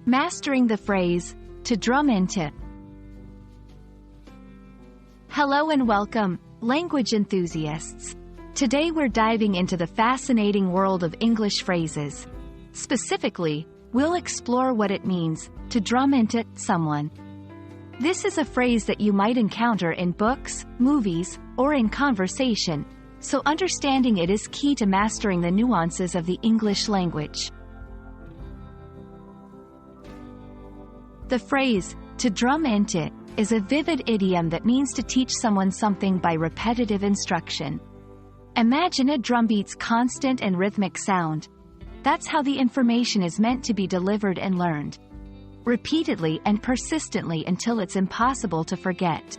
Mastering the phrase, to drum into. Hello and welcome, language enthusiasts. Today we're diving into the fascinating world of English phrases. Specifically, we'll explore what it means to drum into someone. This is a phrase that you might encounter in books, movies, or in conversation, so understanding it is key to mastering the nuances of the English language. The phrase, to drum into, is a vivid idiom that means to teach someone something by repetitive instruction. Imagine a drumbeat's constant and rhythmic sound. That's how the information is meant to be delivered and learned. Repeatedly and persistently until it's impossible to forget.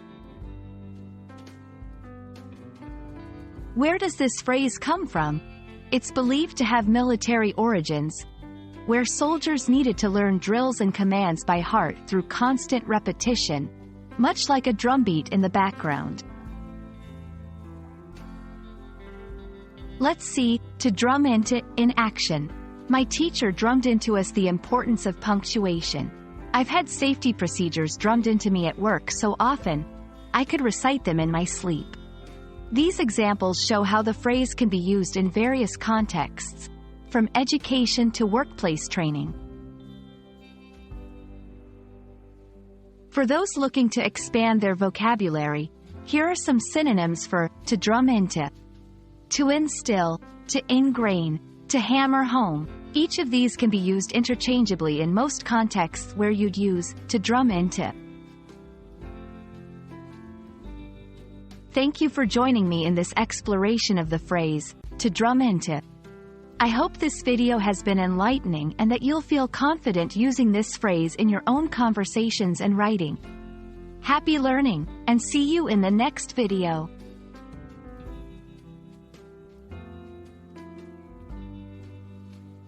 Where does this phrase come from? It's believed to have military origins, where soldiers needed to learn drills and commands by heart through constant repetition, much like a drumbeat in the background. Let's see, to drum into, in action. My teacher drummed into us the importance of punctuation. I've had safety procedures drummed into me at work so often, I could recite them in my sleep. These examples show how the phrase can be used in various contexts, from education to workplace training. For those looking to expand their vocabulary, here are some synonyms for to drum into. To instill, to ingrain, to hammer home. Each of these can be used interchangeably in most contexts where you'd use to drum into. Thank you for joining me in this exploration of the phrase, to drum into. I hope this video has been enlightening and that you'll feel confident using this phrase in your own conversations and writing. Happy learning, and see you in the next video.